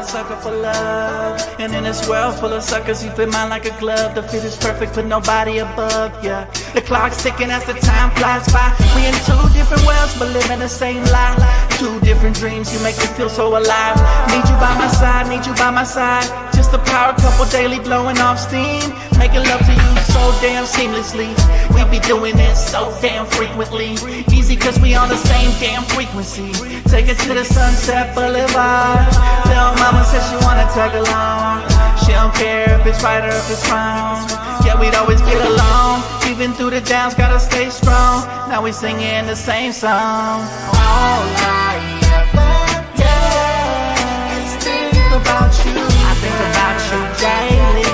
sucker for love. And in this world full of suckers, you fit mine like a glove. The fit is perfect, but nobody above, yeah. The clock's ticking as the time flies by. We in two different worlds, but living the same life. Two different dreams, you make me feel so alive. Need you by my side, need you by my side. Just a power couple daily blowing off steam. Making love to you so damn seamlessly. We be doing it so damn frequently. Easy cause we on the same damn frequency. Take it to the Sunset Boulevard. Tell mama says she wanna tag along. She don't care if it's right or if it's wrong. Yeah, we'd always get along. Even through the downs, gotta stay strong. Now we singing the same song. All I ever, yeah, is think about you. I think about you daily.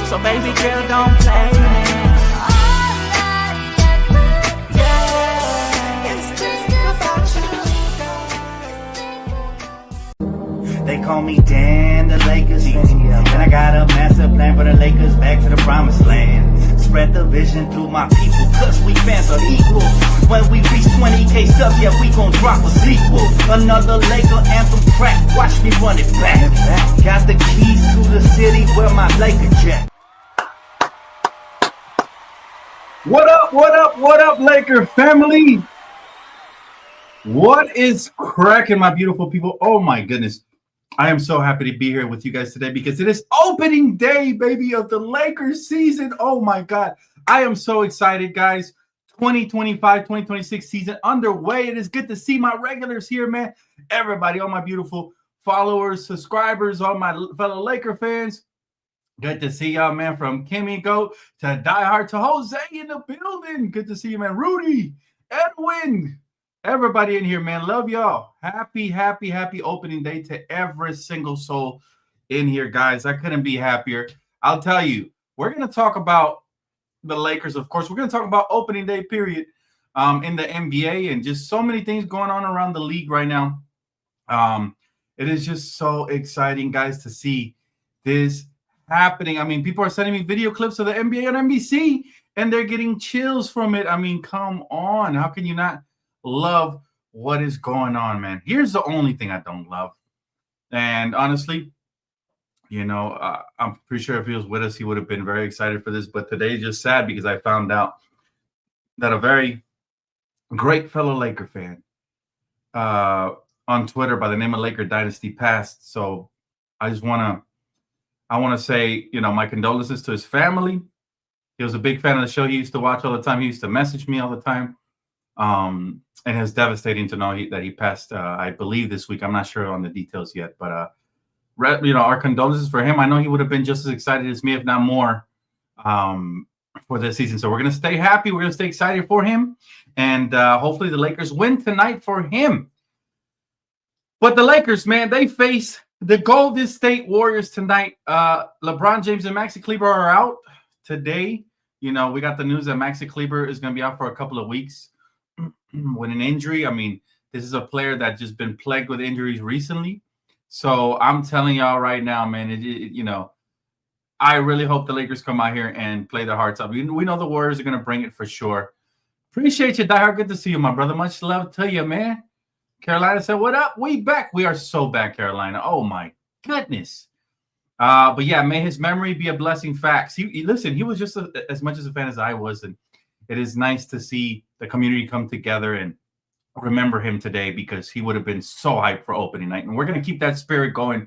So baby girl, don't play me. They call me Dan, the Lakers fan. And I got a master plan for the Lakers back to the promised land. Spread the vision through my people, cause we fans are equal. When we reach 20K subs, yeah, we gon' drop a sequel. Another Laker anthem track, watch me run it back. Got the keys to the city where my Laker jet. What up, Laker family? What is cracking, my beautiful people? Oh my goodness. I am so happy to be here with you guys today because it is opening day, baby, of the Lakers season. Oh my God. I am so excited, guys. 2025-2026 season underway. It is good to see my regulars here, man. Everybody, all my beautiful followers, subscribers, all my fellow Laker fans. Good to see y'all, man, from Kimmy Goat to Diehard to Jose in the building. Good to see you, man. Rudy, Edwin, everybody in here, man. Love y'all. Happy opening day to every single soul in here, guys. I couldn't be happier. I'll tell you, we're going to talk about the Lakers, of course. We're going to talk about opening day period in the NBA and just so many things going on around the league right now. It is just so exciting, guys, to see this happening. I mean, people are sending me video clips of the NBA on NBC, and they're getting chills from it. I mean, come on. How can you not love what is going on, man? Here's the only thing I don't love. And honestly, you know, I'm pretty sure if he was with us, he would have been very excited for this. But today is just sad because I found out that a very great fellow Laker fan on Twitter by the name of Laker Dynasty passed. So I want to say, you know, my condolences to his family. He was a big fan of the show. He used to watch all the time. He used to message me all the time. And it's devastating to know that he passed, I believe, this week. I'm not sure on the details yet. But, you know, our condolences for him. I know he would have been just as excited as me, if not more, for this season. So we're going to stay happy. We're going to stay excited for him. And hopefully the Lakers win tonight for him. But the Lakers, man, they face the Golden State Warriors tonight. LeBron James and Maxi Kleber are out today. You know, we got the news that Maxi Kleber is going to be out for a couple of weeks with an injury. I mean, this is a player that's just been plagued with injuries recently. So I'm telling y'all right now, man, you know, I really hope the Lakers come out here and play their hearts out. We know the Warriors are going to bring it for sure. Appreciate you, Diehard. Good to see you, my brother. Much love to you, man. Carolina said, what up? We back. We are so back, Carolina. Oh, my goodness. But, yeah, may his memory be a blessing. Facts. Listen, he was just as much as a fan as I was, and it is nice to see the community come together and remember him today because he would have been so hyped for opening night. And we're going to keep that spirit going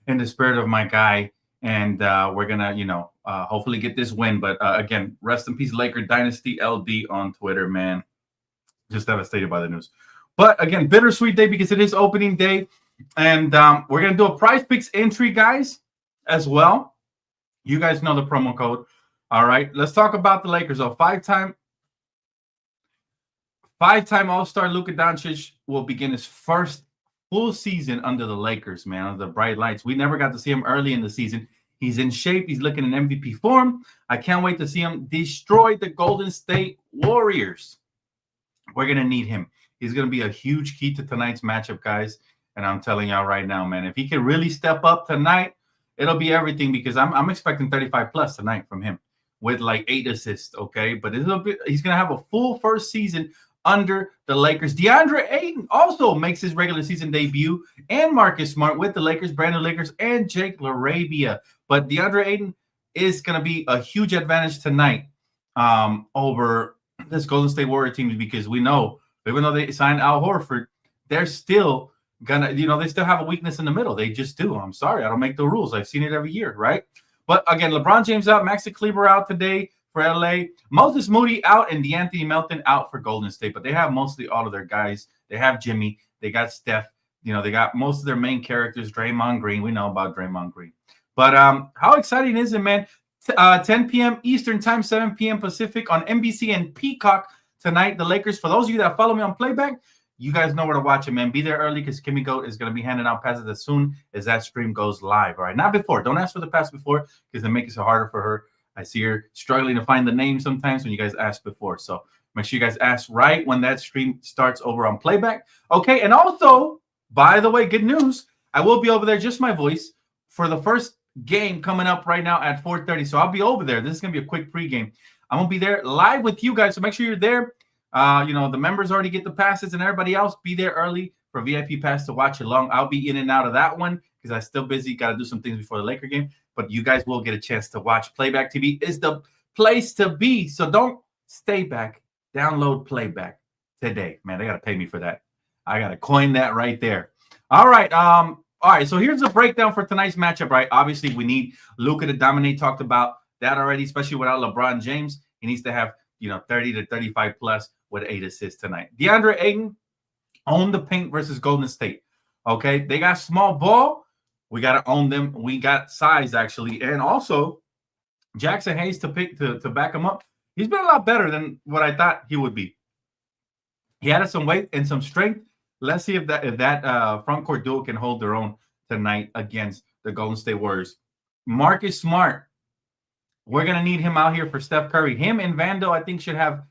in the spirit of my guy, and we're going to, you know, hopefully get this win. But, again, rest in peace, Laker Dynasty LD on Twitter, man. Just devastated by the news. But, again, bittersweet day because it is opening day. And we're going to do a Prize Picks entry, guys, as well. You guys know the promo code. All right. Let's talk about the Lakers. So, five-time All-Star Luka Doncic will begin his first full season under the Lakers, man, under the bright lights. We never got to see him early in the season. He's in shape. He's looking in MVP form. I can't wait to see him destroy the Golden State Warriors. We're going to need him. He's going to be a huge key to tonight's matchup, guys. And I'm telling y'all right now, man, if he can really step up tonight, it'll be everything because I'm expecting 35+ tonight from him with like 8 assists, okay? But he's going to have a full first season under the Lakers. DeAndre Ayton also makes his regular season debut, and Marcus Smart with the Lakers, brand new Lakers, and Jake LaRavia. But DeAndre Ayton is going to be a huge advantage tonight over this Golden State Warrior team, because we know, even though they signed Al Horford, they're still gonna, they still have a weakness in the middle. They just do. I'm sorry, I don't make the rules. I've seen it every year, right? But again, LeBron James out, Maxi Kleber out today for LA, Moses Moody out, and DeAnthony Melton out for Golden State. But they have mostly all of their guys. They have Jimmy. They got Steph. They got most of their main characters. Draymond Green. We know about Draymond Green. But how exciting is it, man? 10 p.m. Eastern time, 7 p.m. Pacific on NBC and Peacock tonight. The Lakers, for those of you that follow me on playback, you guys know where to watch it, man. Be there early because Kimmy Goat is going to be handing out passes as soon as that stream goes live. All right, not before. Don't ask for the pass before because it makes it so harder for her. I see her struggling to find the name sometimes when you guys ask before. So make sure you guys ask right when that stream starts over on playback. Okay, and also, by the way, good news. I will be over there, just my voice, for the first game coming up right now at 4:30. So I'll be over there. This is going to be a quick pregame. I'm going to be there live with you guys, so make sure you're there. The members already get the passes, and everybody else be there early for VIP pass to watch along. I'll be in and out of that one because I'm still busy. Got to do some things before the Laker game, but you guys will get a chance to watch. Playback TV is the place to be. So don't stay back. Download Playback today. Man, they got to pay me for that. I got to coin that right there. All right. All right. So here's a breakdown for tonight's matchup, right? Obviously, we need Luka to dominate. Talked about that already, especially without LeBron James. He needs to have 30 to 35 plus with 8 assists tonight. DeAndre Ayton own the paint versus Golden State. Okay, they got small ball. We got to own them. We got size, actually. And also, Jackson Hayes to back him up. He's been a lot better than what I thought he would be. He added some weight and some strength. Let's see if that front court duo can hold their own tonight against the Golden State Warriors. Marcus Smart, we're going to need him out here for Steph Curry. Him and Vando, I think, should have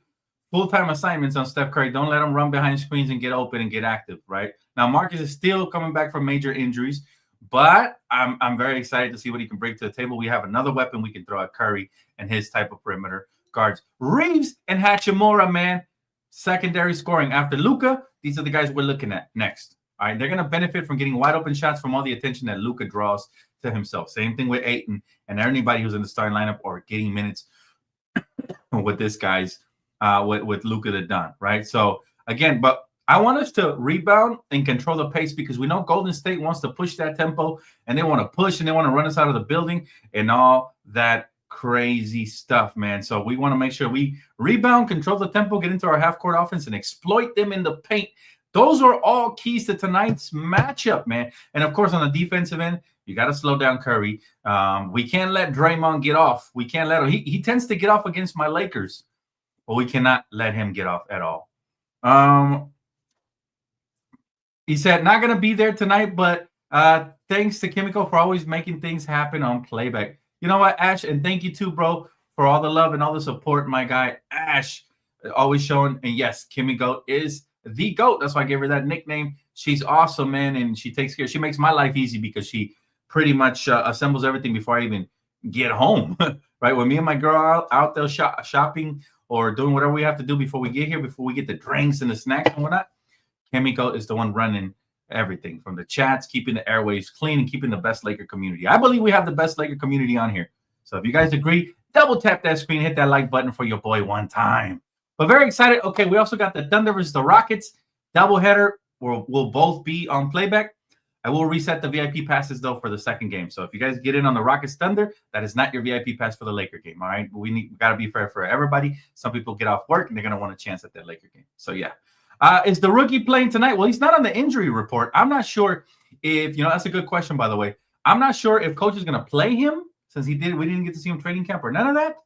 full-time assignments on Steph Curry. Don't let him run behind screens and get open and get active, right? Now, Marcus is still coming back from major injuries, but I'm very excited to see what he can bring to the table. We have another weapon we can throw at Curry and his type of perimeter guards. Reeves and Hachimura, man, secondary scoring. After Luka, these are the guys we're looking at next. All right, they're going to benefit from getting wide open shots from all the attention that Luka draws to himself. Same thing with Ayton and anybody who's in the starting lineup or getting minutes with this guy's with Luka the Don, right? So again, but I want us to rebound and control the pace because we know Golden State wants to push that tempo and they want to push and they want to run us out of the building and all that crazy stuff, man. So we want to make sure we rebound, control the tempo, get into our half-court offense, and exploit them in the paint. Those are all keys to tonight's matchup, man. And, of course, on the defensive end, you got to slow down Curry. We can't let Draymond get off. We can't let him. He tends to get off against my Lakers, but we cannot let him get off at all. He said, not going to be there tonight, but thanks to Kimiko for always making things happen on playback. You know what, Ash? And thank you, too, bro, for all the love and all the support, my guy. Ash, always showing. And, yes, Kimmy Goat is the GOAT. That's why I gave her that nickname. She's awesome, man, and she takes care. She makes my life easy because she pretty much assembles everything before I even get home, right? When me and my girl are out there shopping or doing whatever we have to do before we get here, before we get the drinks and the snacks and whatnot, Kimiko is the one running everything from the chats, keeping the airwaves clean, and keeping the best Laker community. I believe we have the best Laker community on here. So if you guys agree, double tap that screen, hit that like button for your boy one time. But very excited. Okay, we also got the Thunder versus the Rockets doubleheader. We'll both be on playback. I will reset the VIP passes, though, for the second game. So if you guys get in on the Rockets Thunder, that is not your VIP pass for the Laker game, all right? We got to be fair for everybody. Some people get off work, and they're going to want a chance at that Laker game. So, yeah. Is the rookie playing tonight? Well, he's not on the injury report. I'm not sure if, that's a good question, by the way. I'm not sure if coach is going to play him since we didn't get to see him training camp or none of that.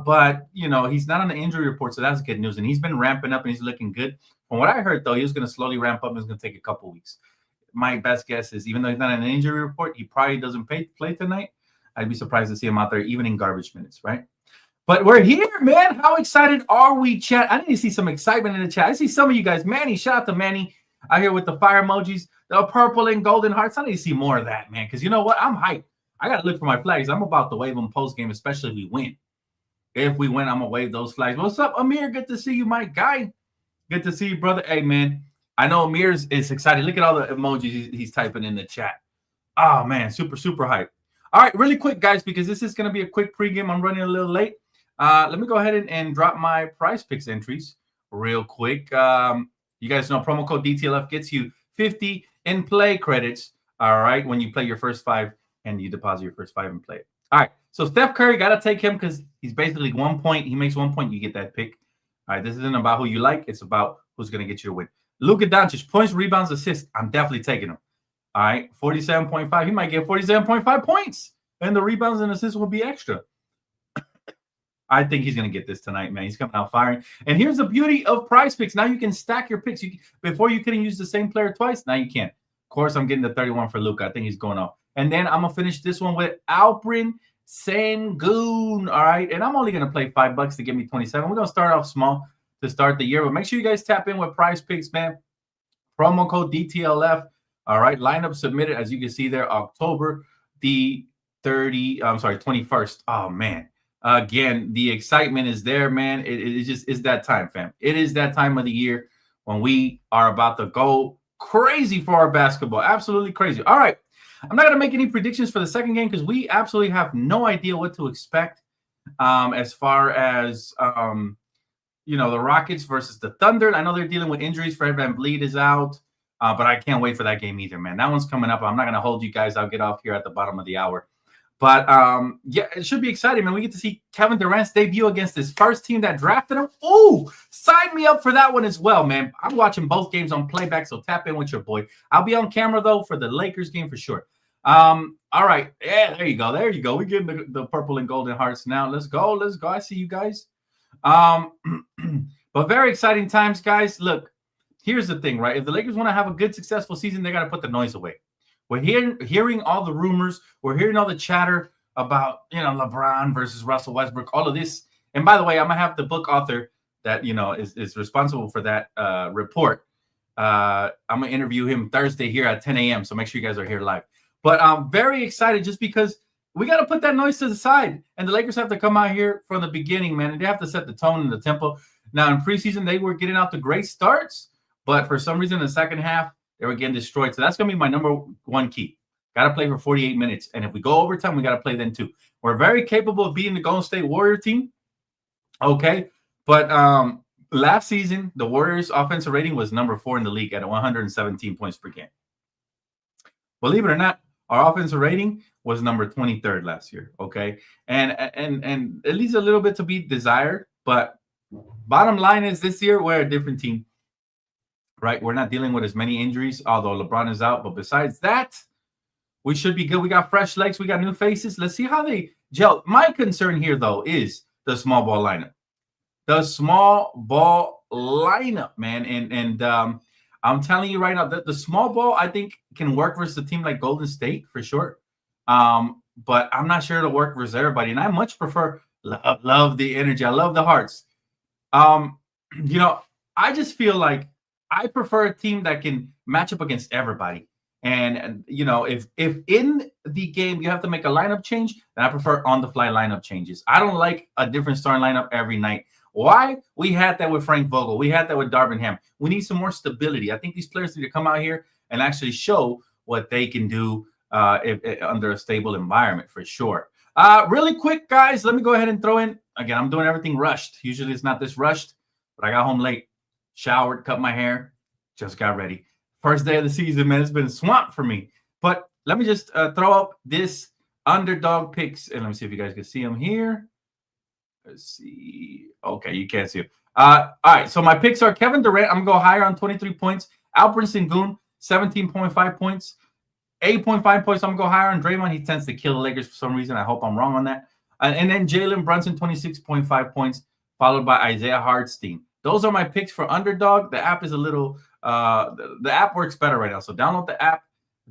But, he's not on the injury report, so that's good news. And he's been ramping up, and he's looking good. From what I heard, though, he was going to slowly ramp up, and it's going to take a couple weeks. My best guess is, even though he's not on an injury report, he probably doesn't play tonight. I'd be surprised to see him out there, even in garbage minutes, right? But we're here, man. How excited are we, chat? I need to see some excitement in the chat. I see some of you guys. Manny, shout out to Manny out here with the fire emojis, the purple and golden hearts. I need to see more of that, man, because you know what? I'm hyped. I got to look for my flags. I'm about to wave them post-game, especially if we win. If we win, I'm going to wave those flags. What's up, Amir? Good to see you, my guy. Good to see you, brother. Hey, man. I know Amir's is excited. Look at all the emojis he's typing in the chat. Oh, man. Super, super hype. All right, really quick, guys, because this is going to be a quick pregame. I'm running a little late. Let me go ahead and drop my prize picks entries real quick. You guys know promo code DTLF gets you 50 in play credits. All right, when you play your first 5 and you deposit your first 5 and play it. All right, so Steph Curry, got to take him because he's basically 1 point. He makes 1 point, you get that pick. All right, this isn't about who you like. It's about who's going to get you a win. Luka Doncic, points, rebounds, assists. I'm definitely taking him. All right, 47.5. He might get 47.5 points, and the rebounds and assists will be extra. I think he's going to get this tonight, man. He's coming out firing. And here's the beauty of prize picks. Now you can stack your picks. Before you couldn't use the same player twice. Now you can. Of course, I'm getting the 31 for Luka. I think he's going off. And then I'm going to finish this one with Alperen Sengun. All right. And I'm only going to play $5 to get me 27. We're going to start off small to start the year. But make sure you guys tap in with prize picks, man. Promo code DTLF. All right. Lineup submitted, as you can see there, October the 21st. Oh, man. Again, the excitement is there, man. It just is that time, fam. It is that time of the year when we are about to go crazy for our basketball. Absolutely crazy. All right. I'm not going to make any predictions for the second game because we absolutely have no idea what to expect as far as, the Rockets versus the Thunder. I know they're dealing with injuries. Fred VanVleet is out, but I can't wait for that game either, man. That one's coming up. I'm not going to hold you guys. I'll get off here at the bottom of the hour. But, yeah, it should be exciting, man. We get to see Kevin Durant's debut against his first team that drafted him. Ooh, sign me up for that one as well, man. I'm watching both games on playback, so tap in with your boy. I'll be on camera, though, for the Lakers game for sure. All right. Yeah, there you go. There you go. We're getting the purple and golden hearts now. Let's go. Let's go. I see you guys. But very exciting times, guys. Look, here's the thing, right? If the Lakers want to have a good, successful season, they got to put the noise away. We're hearing all the rumors. We're hearing all the chatter about, LeBron versus Russell Westbrook, all of this. And by the way, I'm going to have the book author that, is responsible for that report. I'm going to interview him Thursday here at 10 a.m. So make sure you guys are here live. But I'm very excited just because we got to put that noise to the side. And the Lakers have to come out here from the beginning, man. And they have to set the tone and the tempo. Now, in preseason, they were getting out the great starts. But for some reason, in the second half, they were getting destroyed. So that's going to be my number one key. Got to play for 48 minutes. And if we go overtime, we got to play then too. We're very capable of beating the Golden State Warrior team. Okay. But last season, the Warriors' offensive rating was number 4 in the league at 117 points per game. Believe it or not, our offensive rating was number 23rd last year. Okay. And it leaves a little bit to be desired. But bottom line is this year, we're a different team. Right, we're not dealing with as many injuries, although LeBron is out. But besides that, we should be good. We got fresh legs. We got new faces. Let's see how they gel. My concern here, though, is the small ball lineup. The small ball lineup, man. And I'm telling you right now that the small ball, I think, can work versus a team like Golden State for sure. But I'm not sure it'll work versus everybody. And I much prefer love the energy. I love the hearts. I just feel like I prefer a team that can match up against everybody. And if in the game you have to make a lineup change, then I prefer on-the-fly lineup changes. I don't like a different starting lineup every night. Why? We had that with Frank Vogel. We had that with Darvin Ham. We need some more stability. I think these players need to come out here and actually show what they can do under a stable environment for sure. Really quick, guys, let me go ahead and throw in. Again, I'm doing everything rushed. Usually it's not this rushed, but I got home late. Showered, cut my hair, just got ready. First day of the season, man. It's been a swamp for me. But let me just throw up this underdog picks. And let me see if you guys can see them here. Let's see. Okay, you can't see them. All right, so my picks are Kevin Durant. I'm going to go higher on 23 points. Alperen Sengun, 17.5 points. 8.5 points. I'm going to go higher on Draymond. He tends to kill the Lakers for some reason. I hope I'm wrong on that. And then Jalen Brunson, 26.5 points, followed by Isaiah Hartenstein. Those are my picks for underdog. The app is a little the app works better right now. So download the app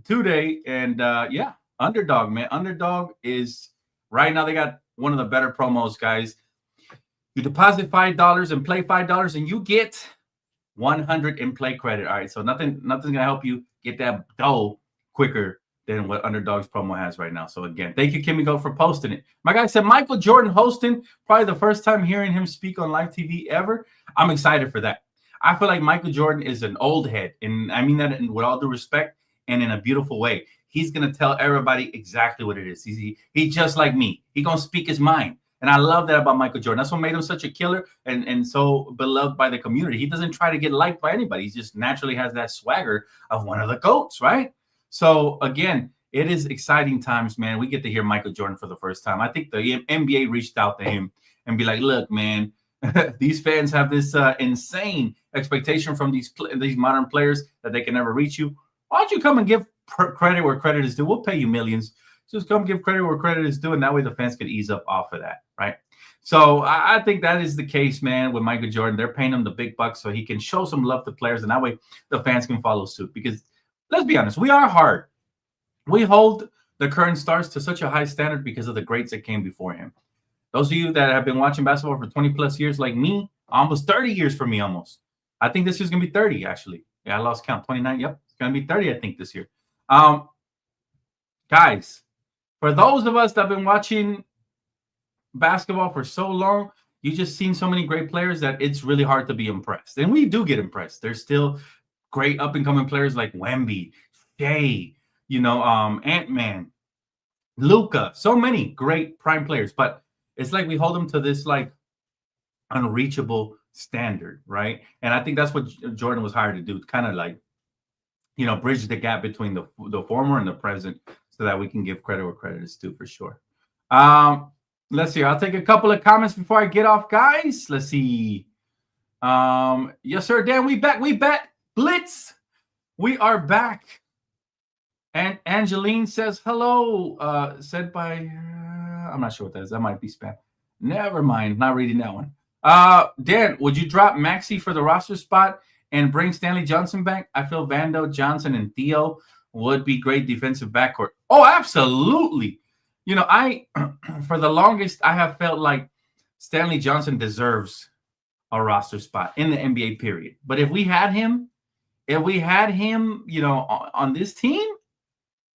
today. And yeah, underdog, man. Underdog is right now. They got one of the better promos, guys. You deposit $5 and play $5 and you get 100 in play credit. All right. So nothing's gonna help you get that dough quicker than what Underdog's promo has right now. So again, thank you, Kimmy Go, for posting it. My guy said Michael Jordan hosting, probably the first time hearing him speak on live TV ever. I'm excited for that. I feel like Michael Jordan is an old head, and I mean that with all due respect and in a beautiful way. He's gonna tell everybody exactly what it is. He's just like me. He's gonna speak his mind. And I love that about Michael Jordan. That's what made him such a killer and so beloved by the community. He doesn't try to get liked by anybody. He just naturally has that swagger of one of the GOATs, right? So, again, it is exciting times, man. We get to hear Michael Jordan for the first time. I think the NBA reached out to him and be like, look, man, these fans have this insane expectation from these modern players that they can never reach you. Why don't you come and give credit where credit is due? We'll pay you millions. Just come give credit where credit is due, and that way the fans could ease up off of that, right? So I think that is the case, man, with Michael Jordan. They're paying him the big bucks so he can show some love to players, and that way the fans can follow suit. Because let's be honest, we are hard. We hold the current stars to such a high standard because of the greats that came before him. Those of you that have been watching basketball for 20 plus years like me, almost 30 years for me almost. I think this year's going to be 30, actually. Yeah, I lost count. 29, yep. It's going to be 30, I think, this year. Guys, for those of us that have been watching basketball for so long, you just seen so many great players that it's really hard to be impressed. And we do get impressed. There's still great up-and-coming players like Wemby, Shea, Ant-Man, Luka, so many great prime players. But it's like we hold them to this like unreachable standard, right? And I think that's what Jordan was hired to do, kind of like, bridge the gap between the former and the present so that we can give credit where credit is due for sure. Let's see. I'll take a couple of comments before I get off, guys. Let's see. Yes, sir, Dan, we back. We back. Blitz. We are back. And Angeline says hello. Said by, I'm not sure what that is. That might be spam. Never mind. Not reading that one. Dan, would you drop Maxey for the roster spot and bring Stanley Johnson back? I feel Vando, Johnson, and Theo would be great defensive backcourt. Oh, absolutely. I for the longest, I have felt like Stanley Johnson deserves a roster spot in the NBA period. But if we had him, on this team,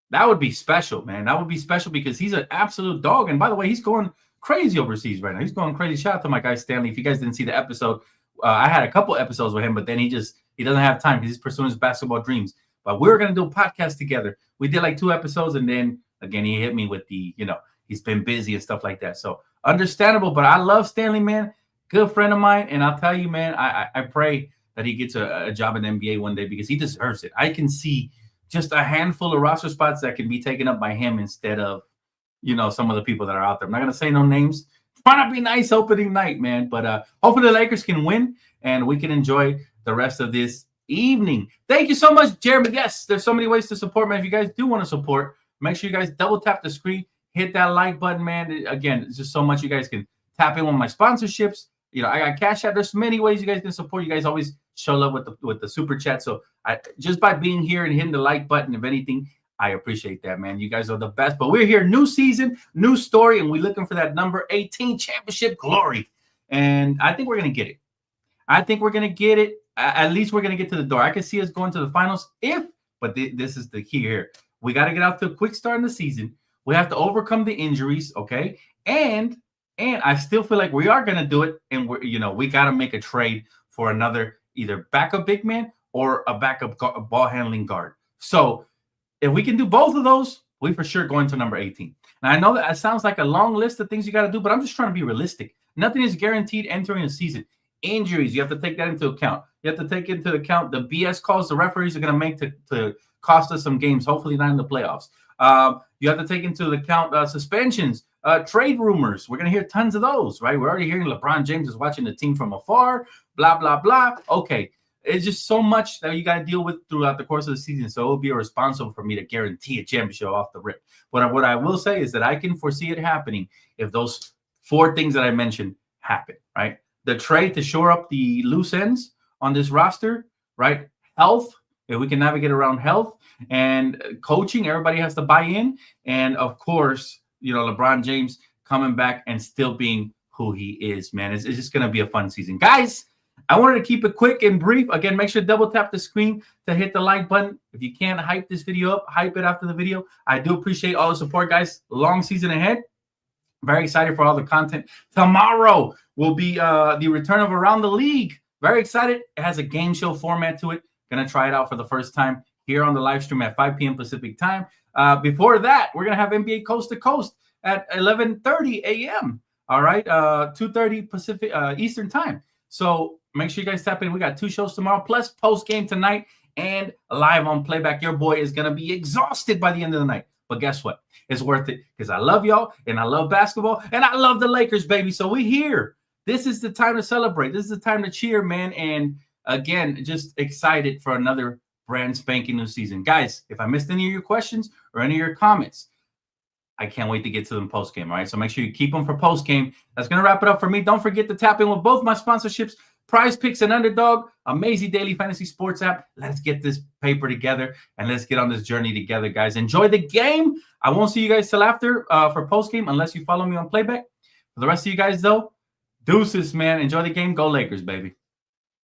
that would be special, man. That would be special because he's an absolute dog. And by the way, he's going crazy overseas right now. He's going crazy. Shout out to my guy Stanley. If you guys didn't see the episode, I had a couple episodes with him, but then he doesn't have time because he's pursuing his basketball dreams. But we're going to do a podcast together. We did like 2 episodes, and then again, he hit me with the, he's been busy and stuff like that. So understandable, but I love Stanley, man. Good friend of mine. And I'll tell you, man, I pray that he gets a job in the NBA one day because he deserves it. I can see just a handful of roster spots that can be taken up by him instead of, some of the people that are out there. I'm not going to say no names. Try not to be nice opening night, man. But hopefully the Lakers can win and we can enjoy the rest of this evening. Thank you so much, Jeremy. Yes, there's so many ways to support, man. If you guys do want to support, make sure you guys double tap the screen, hit that like button, man. Again, it's just so much you guys can tap in on my sponsorships. I got Cash App. There's many ways you guys can support. You guys always show love with the super chat. So just by being here and hitting the like button, if anything, I appreciate that, man. You guys are the best. But we're here, new season, new story, and we're looking for that number 18 championship glory. And I think we're going to get it. At least we're going to get to the door. I can see us going to the finals but this is the key here. We got to get out to a quick start in the season. We have to overcome the injuries, okay? And I still feel like we are going to do it. And we got to make a trade for another either backup big man or a backup ball handling guard. So if we can do both of those, we for sure going to number 18. Now, I know that sounds like a long list of things you got to do, but I'm just trying to be realistic. Nothing is guaranteed entering a season. Injuries, you have to take that into account. You have to take into account the BS calls the referees are going to make to cost us some games, hopefully not in the playoffs. You have to take into account suspensions, trade rumors. We're going to hear tons of those, right? We're already hearing LeBron James is watching the team from afar, blah, blah, blah. Okay. It's just so much that you got to deal with throughout the course of the season. So it would be irresponsible for me to guarantee a championship off the rip. But what I will say is that I can foresee it happening if those 4 things that I mentioned happen, right? The trade to shore up the loose ends on this roster, right? Health, if we can navigate around health and coaching, everybody has to buy in. And of course, LeBron James coming back and still being who he is, man. It's just going to be a fun season. Guys, I wanted to keep it quick and brief. Again, make sure to double tap the screen to hit the like button. If you can't hype this video up, hype it after the video. I do appreciate all the support, guys. Long season ahead. Very excited for all the content. Tomorrow will be the return of Around the League. very excited. It has a game show format to it. Gonna try it out for the first time here on the live stream at 5 p.m. Pacific time. Before that, we're gonna have NBA Coast to Coast at 11:30 a.m. All right, 2:30 Pacific Eastern time. So make sure you guys tap in. We got 2 shows tomorrow, plus post game tonight and live on playback. Your boy is gonna be exhausted by the end of the night, but guess what? It's worth it because I love y'all and I love basketball and I love the Lakers, baby. So we here. This is the time to celebrate. This is the time to cheer, man. And again, just excited for another brand spanking new season. Guys, if I missed any of your questions or any of your comments, I can't wait to get to them post-game, all right? So make sure you keep them for post-game. That's going to wrap it up for me. Don't forget to tap in with both my sponsorships, Prize Picks and Underdog, amazing daily fantasy sports app. Let's get this paper together, and let's get on this journey together, guys. Enjoy the game. I won't see you guys till after for post-game unless you follow me on playback. For the rest of you guys, though, deuces, man. Enjoy the game. Go Lakers, baby.